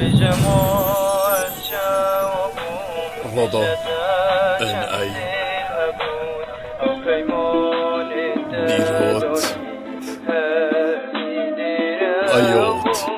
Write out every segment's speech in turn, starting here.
رضا NI بیروت آیوت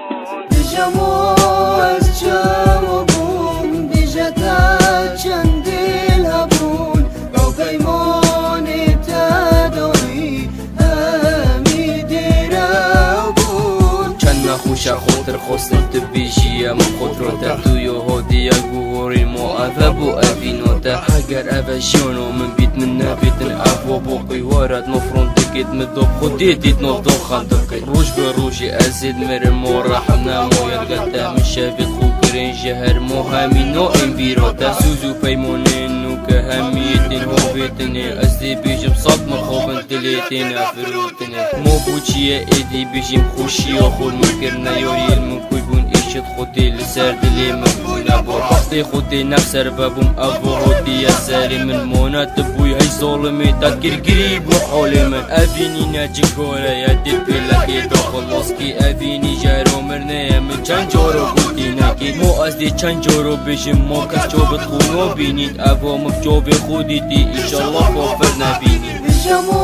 خوشا خاطر خواستم تبیجی اما خود را تدوی هادی گوهوری ما اذب و افیناته اگر اوشیانو من بیت من نبیتن افوا باقی وارد مفرون تکید مداب خودی دید نافدان خندم کد روش به روشی ازید مر ما رحم نماید قده من شبید خوب کرین جهر ما همین نائم بیراته سوزو پیمانه نو که همیتین هاویتنه از دی بیجم صد مخابن دلیتین افروتنه ما بوچیه ایدی بیجیم خوشی آخور مکرنه یاری علم کوی بون ایشت خودی لسر دلی من بونه بار بختی خودی نفسر ببوم ابو هودی سری من مونت بوی های ظالمی تدگیر گریب و حالی من اوینی نجگاره یدید پیلکی داخل واسکی اوینی جارو مرنه من چند جارو بودی نگید ما از دی چند جارو بیشیم ما کس جابت خونو بینید اوامک جاب خودی دی ایشالله کافر نبینید بیجمو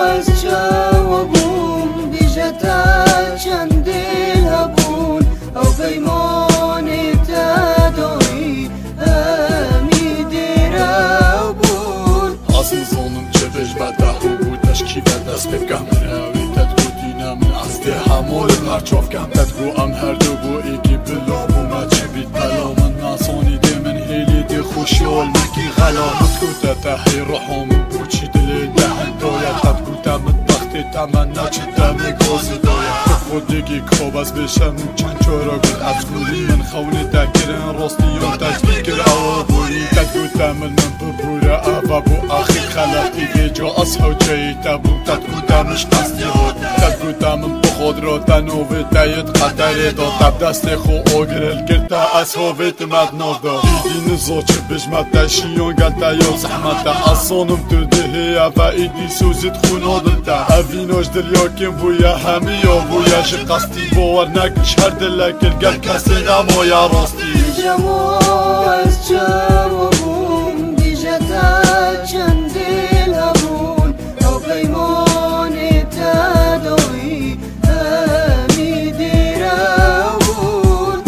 از جوابون بیجتا چند دل هبون او پیمانی تدایی همیدی رابون اصل زانم چه بجبده بود تشکی و دست بفکم راوی تدگو دینم از ده همال مرچاف کم تدگو ام هر دو بو ایگی بلا بومد چه بید بلا من ناسانی ده من هیلی ده خوشیال مکی غلا تدگو تتحی رحام بوچی دل دهن داید تدگو تمت بختی تمنا چه دمی گازی داید خودگی کاب از بشم چند چارا گل افزوری من خونه تکرن راستیان تجبیر اوا بوری تدگو تمن من ببوره اوا بو آخی خلقی بیجا از حوچهی تبوم تدگو تمش قصدی بود تدگو تمن بخود را تنوه تاید قدره دا تب دست خو آگرل کرده از هاویت مدناف دا ایدی نزا چه بجمت تشیان گلتا یا زحمت تا اصانم تو دهی اوا ایدی سوزید خونا دلتا اویناش دلیا کم بویا همی یا بویا ش قصدی باور نکش هر دلکل گل کسی نمایا راستی بیجمو از جوابون بیجتا چند دل هبون او پیمانی تدایی همیدی رابون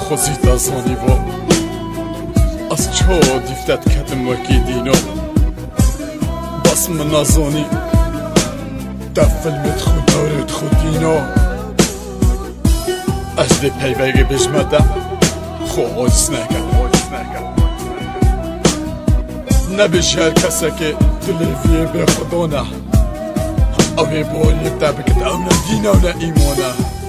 خوزید از آنی با از چا دیفتت کدم وکی دینا بس من از آنی دفلمت خود دارد خود دینا از دی پیوگی بجمده خو آجز نکن نبیش هر کسی که دلیویه به خدا نه اوی باری بده بکت او نه دینا و نه ایمانه